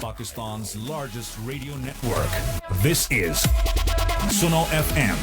Pakistan's largest radio network. This is Suno FM.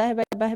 10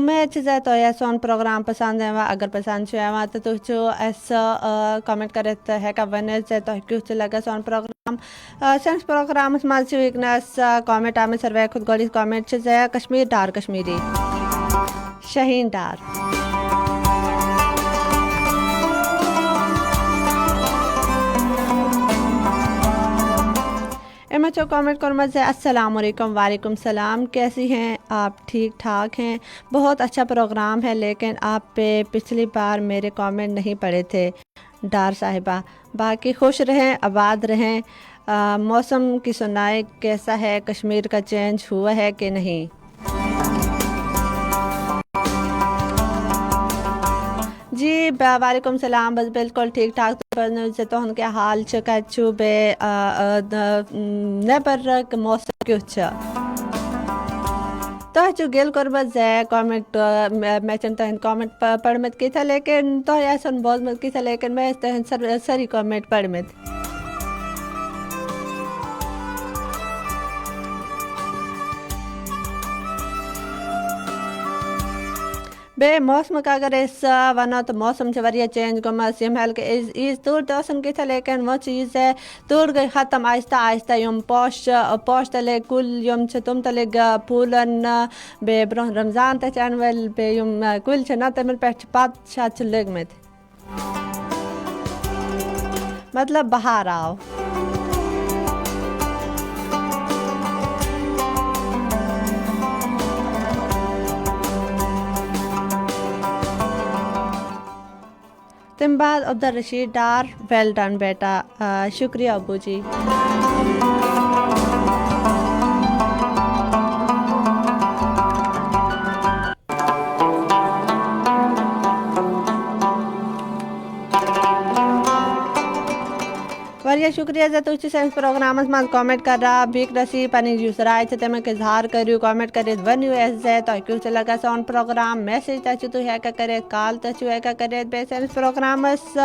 امید چھ تو یہ سون پروگرام پسند ہے اگر پسند چھ تو تھی کمنٹ کرت ہیکا ونت تو کیُتھ لگا سون پروگرام سانس پروگرامس مز ونکس کامنٹ آمت ساروی کھت گۄڈنِچ کامنٹ چھ کشمیر ڈار کشمیری شاہین ڈار چو کامنٹ کرمت ہے السلام علیکم وعلیکم السلام کیسی ہیں آپ ٹھیک ٹھاک ہیں بہت اچھا پروگرام ہے لیکن آپ پہ پچھلی بار میرے کامنٹ نہیں پڑے تھے ڈار صاحبہ باقی خوش رہیں آباد رہیں موسم کی سنائے کیسا ہے کشمیر کا چینج ہوا ہے کہ نہیں جی وعلیکم السلام بس بالکل ٹھیک ٹھاک تہن کیا حال چھو بے نیبر موسم کیُتھ تہ چھو گل کورمت کامنٹ میں تہند کامنٹ پڑھمت کی تھا لیکن تہ آسن بوزمت کی تھا لیکن میں تہند ساری کامنٹ پڑھمت بے موسم کا اگر اس ونو تو موسم سے وریا چینج گمس یم حال کہ عیز تور تو کی تھا لیکن وہ چیز ہے تور گئی ختم آہستہ آہستہ یم پوش تلے کل یم تم تلے پھولن بے برہ رمضان تن ول بے یم کل نا تمن پہ پت شاد لگمت مطلب بہار آو تم بعد عبدالرشید ڈار ویل ڈن بیٹا شکریہ ابو جی واریاہ شکریہ تھی سانس پروگرامس من کامنٹ کر رہا بیک رسی پنی یس رائے تمیک اظہار کرو کامنٹ کرت ونیو اس تہ کیُتھ لگا سون پروگرام میسیج تہ ہیکا کرت کال تہ ہیکا کرت بے سانس پروگرامس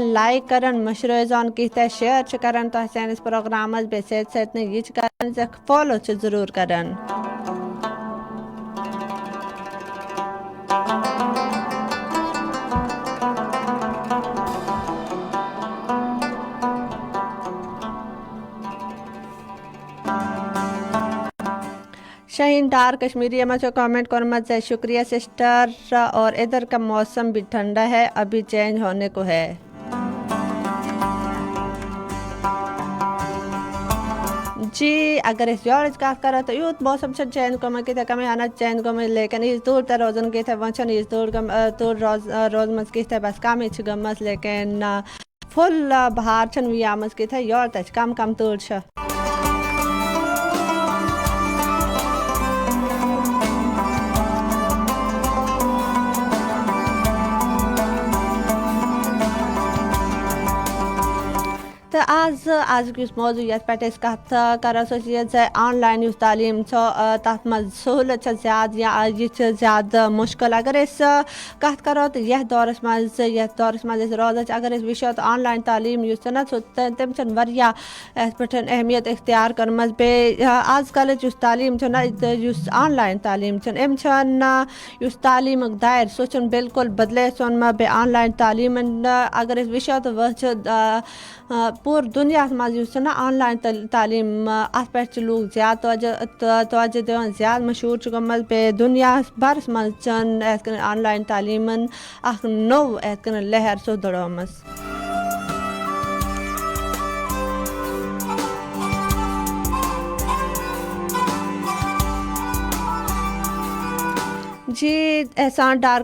لائک کرن مشروعزان کی تہ شیئر کرن تہ سانس پروگرامس بے سیت سیت نے یہ کرن فالو ضرور کرن شاہین ڈار کشمیری اما جو کامنٹ کرمت ہے شکریہ سسٹر اور ادھر کا موسم بھی ٹھنڈا ہے ابھی چینج ہونے کو ہے جی اگر اس یور کات کرا تو یوت موسم چینج کو میں کہتے کمی آنا چینج کو میں لیکن اس دور تر روزن کی تھے ونچن اس دور روز مز کی تھے بس کم اچھ گمس لیکن فل بہار چھن وی آمز کی تھے یور تچ کم کم تور چھ تو آز کس موضوع یت پہ کت کران سو آن لائن اس تعلیم تر مز سہولت زیادہ یا یہ زیادہ مشکل اگر کت کرو تو یہ دورس مز روزان اگر وچو تو آن لائن تعلیم نا تم پہ اہمیت اختیار کرم بے آز کل تعلیم نا آن لائن تعلیم ام تعلیم دائر سہ بالکل بدلے سون بے آن لائن تعلیم اگر وچو تو پور دنیا مز نا آن لائن تعلیم ات پہ لوگ زیادہ توجہ دان زیادہ مشہور گمت بے دنیا برس مز آن لائن تعلیم اخ نو لہر سو دڑومس جی احسان ڈار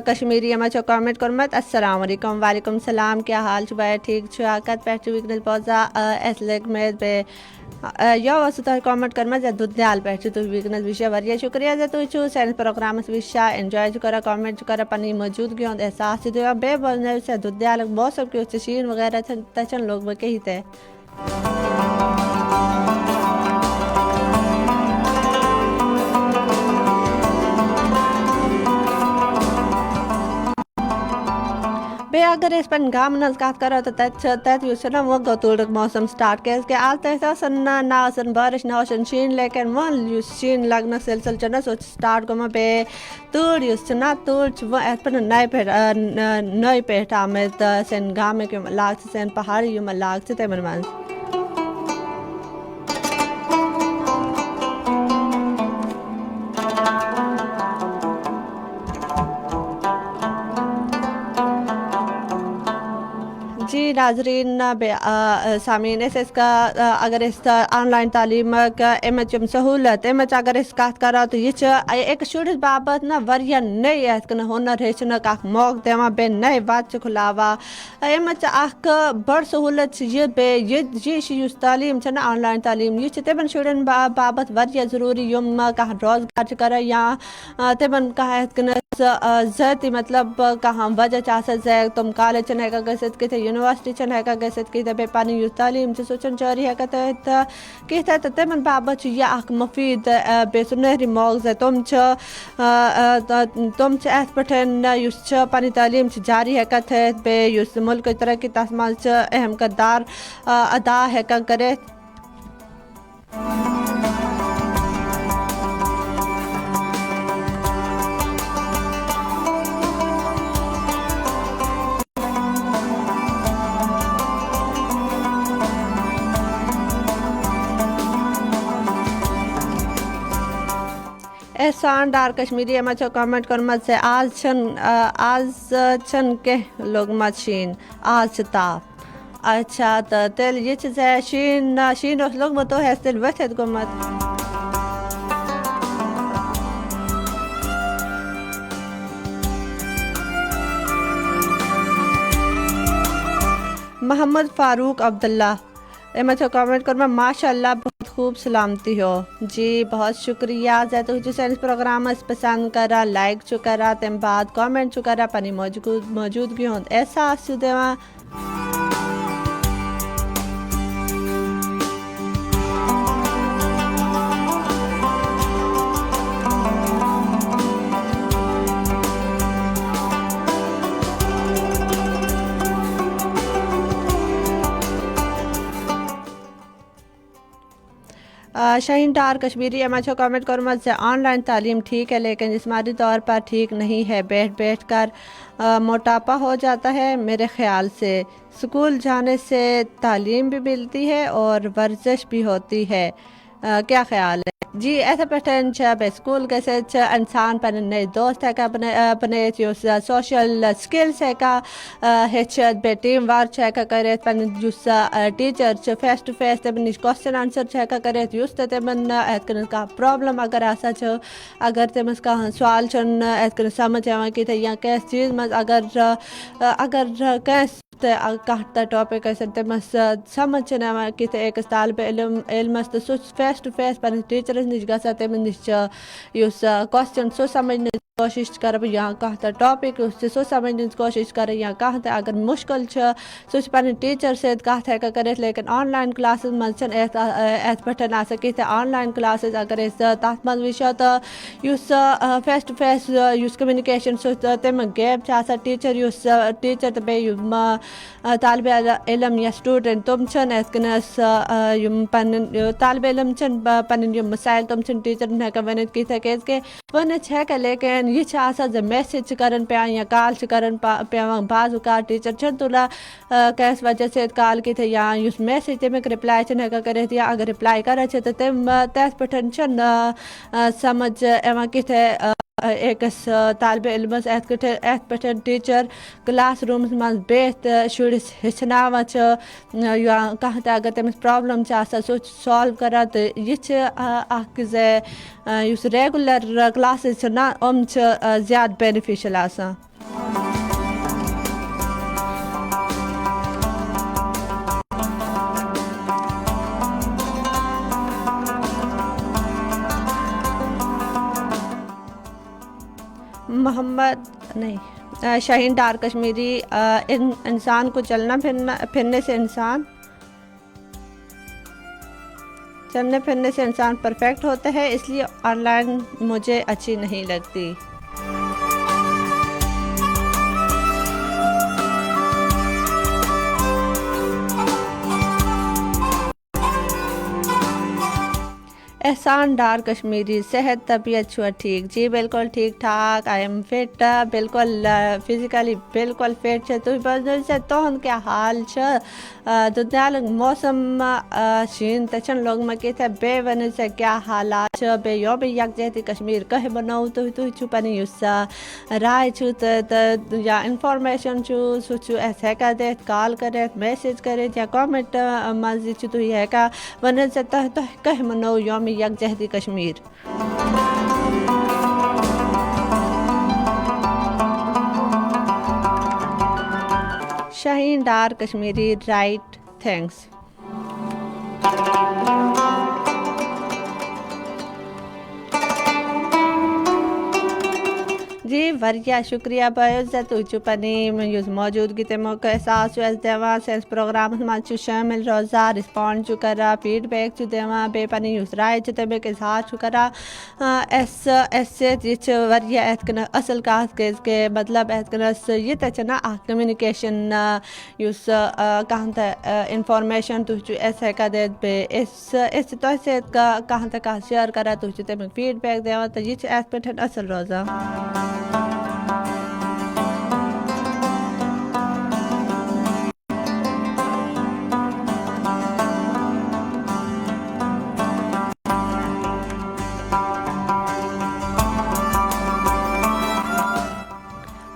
کشمیری اما چو کامنٹ کرمت السلام علیکم وعلیکم السلام کیا حال بھائی ٹھیک کت پہ وکنس بوزا اس لگ میں بے یو تہ کامنٹ کرمت دودیال پہ وکنس وشے واریاہ شکریہ تھی سانس پروگرامس وشا انجوائے کرا کامنٹ کرا پنی موجودگی ہند احساس دیا بے بولنے سے دودیال موسم کی شین وغیرہ تچن لوگ وہ کہی تھے بے اگر اس پن گام نز کات کرو تو تت یس نا وہ گتولک موسم سٹارٹ کیاز کہ آل تہ آسان نا آسان بارش نا آسان شین لیکن وہ یس شین لگنا سلسل چھ نا سو سٹارٹ گوما بے تور یس نا تور وہ اس پن نئی پیٹ آمد سن گام کے لاگ سن پہاڑی یم لاگ سے تمن من جی ناظرین سامعین اس کا اگر اس آن لائن تعلیم کا امچ سہولت امچ اگر اس کات کرو تو یہ ایک شرس بابت نا وریا نئی اس کن ہنر ہیچن اخ موقع دان بے نئے وات کھلاوا امچ اخ بڑ سہولت یہ بے یہ تعلیم نا آن لائن تعلیم یہ تمن شرن بابت وریا ضروری یم کہاں روزگار کر یا تمن کہاں ذاتی مطلب کہاں وجہ چاہتا ہے تم کالج چن ہیکا گژھت کتھے یونیورسٹی چن ہیکا گژھت کتھے بے پانی یُس تعلیم چھ سو چن جاری ہیکا کتھے تو تمن بابت یہ اخ مفید بے سنہری موضوع تم اس پٹھن یُس پانی تعلیم جاری ہیکا تھت بے یُس ملک ترقی تس مز اہم کردار ادا ہیکا کرت احسان ڈار کشمیری اما چو کامنٹ کرمت سے آز چھن کے لوگ مت شین آز تاپ اچھا تو تیل یہ چیز ہے شین اس لوگ متو ہے تیل وتھت گمت محمد فاروق عبداللہ میں تو کامنٹ کروں ماشاء اللہ بہت خوب سلامتی ہو جی بہت شکریہ زیادہ جو سائنس پروگرام پسند کرا لائک چو کرا تم بعد کامنٹ چو کرا پنی موجودگی ہوں احساس چو دیواں شاہین ڈار کشمیری اما چھو کامنٹ کروں مت سے آن لائن تعلیم ٹھیک ہے لیکن جسمانی طور پر ٹھیک نہیں ہے بیٹھ کر موٹاپا ہو جاتا ہے میرے خیال سے اسکول جانے سے تعلیم بھی ملتی ہے اور ورزش بھی ہوتی ہے کیا خیال ہے جی ایسا پیٹرن بے اسکول کیسے انسان پہ نئے دوست ہے اپنے سوشل سکلس ہے کا بے ٹیم وارک ہے کرے جس ٹیچر فیس ٹو فیس نش کوشچن آنسر ہے کرے یس تمن کا پرابلم اگر آسا اگر تمس کا سوال سمجھ کہ یا کس چیز مز اگر کس کت ٹاپک تمس سمجھ کہ ایک طالب علمس تو سہ فیس ٹو فیس پنس ٹیچرس نش گا تم نش کوشچن سہ سمجھنے کوشش کر یا کت ٹاپک سہ سمجھنے کوشش کر یا کت اگر مشکل سہ پن ٹیچر ست کت ہیکا کرت لیکن آن لائن کلاسز مز ات پہ کت آن لائن کلاسز اگر تر مز وچو تو فیس ٹو فیس کمیونکیشن سہ تم گیپ ٹیچر تو بیم طالب علم یا سٹوڈنٹ تم اتکنس پن طالب علم پن مسائل تم ٹیچر ہیکا ونت کت کیاز کہ ونت ہیکا لیکن یہ میسج کرن پیان یا کال کرن پیوان بعض اوقات ٹیچر تلان کس وجہ سے کال کت یا اس میسج تمیک رپلائی ہیکا کرت یا اگر رپلائی کرے تو تم تس پہ سمجھ ایوان کت ایکس طالب علمس ات پہ ٹیچر کلاس رومس مز بہت شرس ہچناوان یا کھانا اگر تمس پرابلم سہ سالو کران تو یہ ریگولر کلاسز نا ام زیادہ بینیفیشل آسان محمد نہیں شاہین ڈار کشمیری انسان کو چلنا پھرنے سے انسان پرفیکٹ ہوتا ہے اس لیے آن لائن مجھے اچھی نہیں لگتی احسان ڈار کشمیری صحت طبیعت چھو ٹھیک جی بالکل ٹھیک ٹھاک آئی ایم فٹ بالکل فزیکلی بالکل فٹ چھ تھی بس تہن کیا حال دنیا موسم شین تچن لوگ مکی تھے بے ون سے کیا حالات بے یوم یکجہتی کشمیر کہ بنو تھی چھو پنی اس رائے چھو یا انفارمیشن چھو سو چھو ایس ہیکا دیت کال کرت میسیج کرت یا کامنٹ مزید چھو تھی ہیکا ون سے کہ منو یوم یکجہتی کشمیر شاہین ڈار کشمیری رائٹ تھینکس جی وریا شکریہ بعزت پنی یس موجودگی تموک احساس دان سینس پروگرام مجھ شامل روزہ رسپونڈ کرا فیڈ بیک دان بے پنی یس رائے تمیک اظہار کرا ایس یہ وریا ات کن اصل کات کے مطلب ات کنس یہ تنا کمیونیکیشن یس کہاں انفارمیشن تھی ایس ہیکا دت بے اس تہ کہاں تک شیئر کرا تھی تمیک فیڈ بیک دان تو یہ ات پہ اصل روزہ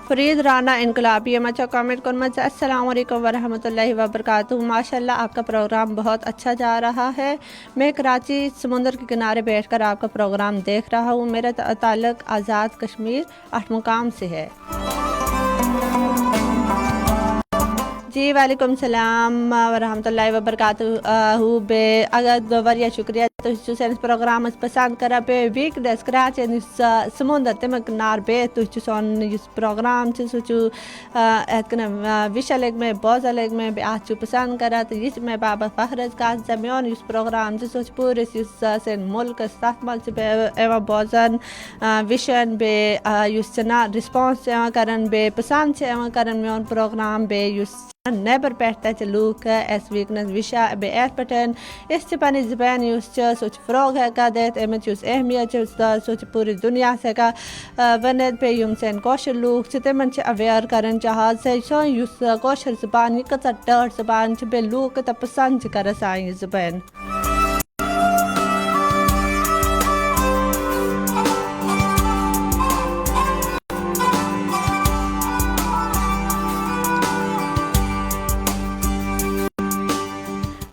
فرید رانا انقلابی مچا کامنٹ کر مجھے السلام علیکم ورحمۃ اللہ وبرکاتہ ماشاء اللہ آپ کا پروگرام بہت اچھا جا رہا ہے میں کراچی سمندر کے کنارے بیٹھ کر آپ کا پروگرام دیکھ رہا ہوں میرا تعلق آزاد کشمیر 8 مقام سے ہے جی وعلیکم السلام ورحمۃ اللہ وبرکاتہ بے اگر وریا شکریہ تو سینس پروگرام پسند کرا بے ویکنیس کراچی سمندر تمیک نار بے تھی سون اس پروگرام سو وشا لگ میں بوزا لگ میں ات پسند کرا تو یہ میں بابا فخرز کات میون اس پروگرام سو پورس سین ملک تک مز بوزان وشن بے نا رسپانس کران بے پسند کران میون پروگرام بے نیبر پہ لوک اس ویکنس وشا بے ات پہ اس پنی زبان سو فروغ ہیکا دت امچ اہمیت سو پوری دنیا ہیکا ونت پہ یم سین کوشر لوک تمن اویئر کرن چاہا سون اس کوشر زبان یہ کچھ ٹٲٹھ زبان بے لوک تو پسند کران سان یہ زبان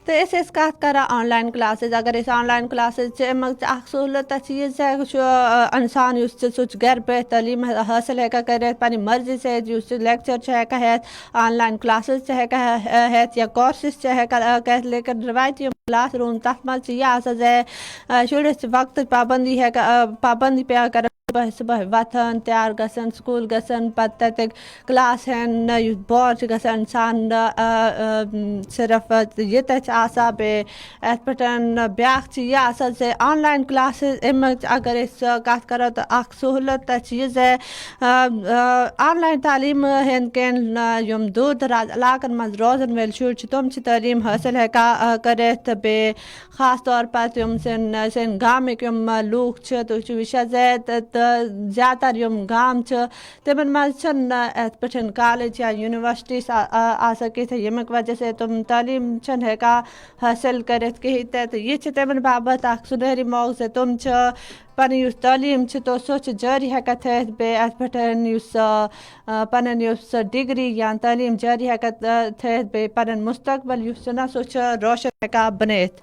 تو اس کات کرا آن لائن کلاسز اگر اس آن لائن کلاسز سہولت چیز ہے انسان اس گھر پہ تعلیم حاصل ہیکا کرت پنی مرضی سے لیکچر ہیکا ہیت آن لائن کلاسز ہیکا ہیت یا کورسز ہیکا کہت لیکن روایتی کلاس روم تک مز یہ آ شرس وقت پابندی ہیکا پابندی پیا کر صبح وتھان تیار گژھان سکول گژھان پتہ تتہِ کلاس ہین بور گژھان انسان صرف یہ آسان بیٚیہِ اتھ پٮ۪ٹھ بیٛاکھ چھِ یہِ آسان زِ آن لائن کلاسز اَمِچ اگر أسۍ کتھ کرو تو اکھ سہوٗلت چھِ یہِ زِ آن لائن تعلیٖم ہٕنٛدۍ یِم دوٗر دراز علاقن منٛز روزن وٲلۍ شُرۍ چھِ تِم چھِ تعلیٖم حٲصِل ہٮ۪کان کٔرِتھ بیٚیہِ خاص طور پتہٕ یِم سٲنۍ گامٕکۍ یِم لوٗکھ چھِ تُہۍ چھِو وٕچھان تہٕ زیادٕ تر یِم گام چھِ تِمن منٛز چھِنہٕ یِتھ پٲٹھۍ کالج یا یونیورسٹی آسان کِہیٖنۍ ییٚمیُک وجہ سۭتۍ تِم تعلیٖم چھِنہٕ ہٮ۪کان حٲصِل کٔرِتھ کِہیٖنۍ تہِ یہِ چھِ تِمن باپتھ اکھ سُنہری موقعہٕ زِ تِم چھِ پنٕنۍ یُس تعلیٖم چھِ تو سۄ چھِ جٲری ہٮ۪کان تھٲیِتھ بیٚیہِ اتھ پٮ۪ٹھ یُس پنٕنۍ یُس ڈگری یا تعلیٖم جٲری ہٮ۪کان تھٲیِتھ بیٚیہِ پنُن مستقبل یُس چھُ نا سُہ چھُ روشن ہٮ۪کان بنٲیِتھ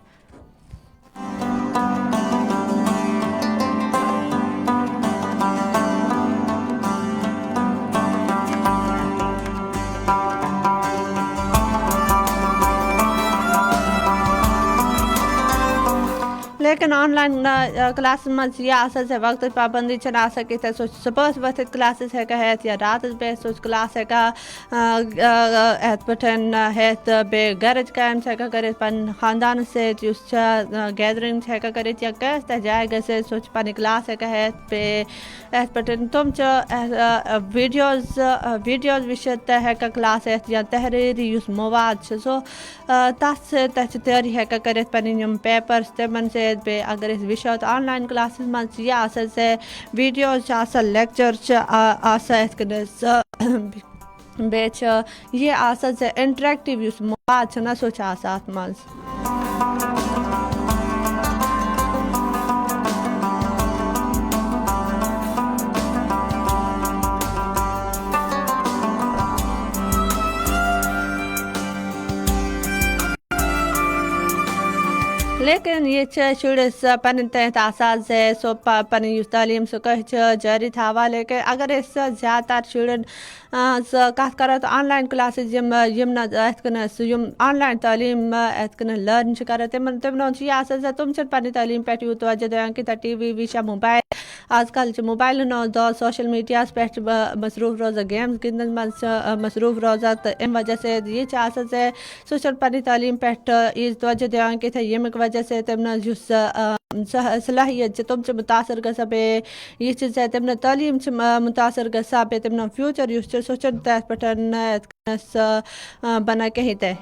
لیکن آن لائن کلاسز مز یہ آسان زِ وقت پابندی چھنہٕ آسان کِہیٖنۍ سُہ چھُ صُبحس ؤتھِتھ کلاسز ہٮ۪کان ہٮ۪تھ یا راتس بِہِتھ سُہ چھُ کلاس ہٮ۪کان یِتھ پٲٹھۍ ہٮ۪تھ بیٚیہِ گرٕچ کامہِ چھِ ہٮ۪کان کٔرِتھ پنٕنۍ خاندانس سۭتۍ یُس چھِ گیدرِنٛگ چھِ ہٮ۪کان کٔرِتھ یا کٲنٛسہِ تہِ جایہِ گٔژھِتھ سُہ چھُ پنٕنۍ کلاس ہٮ۪کان ہٮ۪تھ بیٚیہِ یِتھ پٲٹھۍ تِم چھِ ویٖڈیوز وٕچھِتھ تہِ ہٮ۪کان کلاس ہٮ۪تھ یا تحریٖری یُس مواد چھُ سُہ تتھ سۭتۍ تہِ چھِ تیٲری ہٮ۪کان کٔرِتھ پنٕنۍ یِم پیپر تِمن سۭتۍ بے اگر اس وشت آن لائن کلاسز مز یہ آسا سے ویڈیوز آسا لیکچر آسا ات کنس بیچ یہ آسا سے انٹریکٹیو یس مواد چھنا سو چھ آسا ات مز لیکن یہ شرس پن تحت آسان سے سو پن تعلیم سو جاری تھاوا لیکن اگر اس زیادہ تر شرن کت کرو تو on line classes on line تعلیم لرن کر تمن یہ آسان سے تم پنہ تعلیم پہ توجہ دان کہ ٹی وی وی موبائل آج کل موبائل دور سوشل میڈیا پہ مصروف روزہ گیمز گندن مز مصروف روزہ تو ام وجہ سے یہ آسان سے سو پنہ تعلیم پہ توجہ دان کہ یمک وجہ سے تمن صلاحیت تم متاثر گا بے یہ تمن تعلیم متاثر گا بے تمن فیوچر سو تر پہ بنا کہیں تے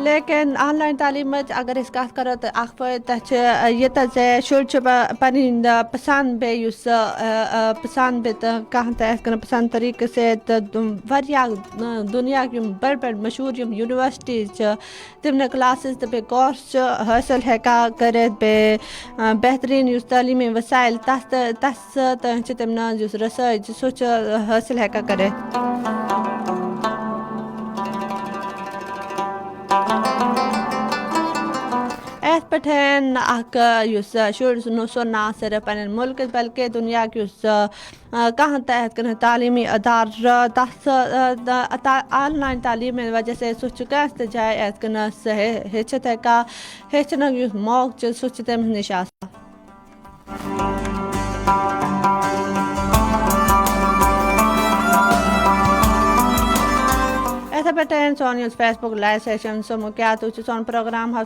لیکن آن لائن تعلیم اگر اس کت کرو تو اخ فائدہ یہ شر پن پسند بے پسند بے پسند طریقے سے دنیا بڑ بڑ مشہور یونیورسٹیز تم کلاسز تو کورس حاصل ہیکا کرت بے بہترین تعلیمی وسائل تس تم ریسرچ سو حاصل ہیکا کرت ات پہ شر سو نہ صرف پن ملک بلکہ دنیا کہاں تحت تعلیمی ادار تس آن لائن تعلیم وجہ سے سو کس جائے کنس ہیچت ہیکا ہیچن موقع سو تم نش ایسا پہ سون فیس بک لائیو سیشن سو کیا تو سون پروگرام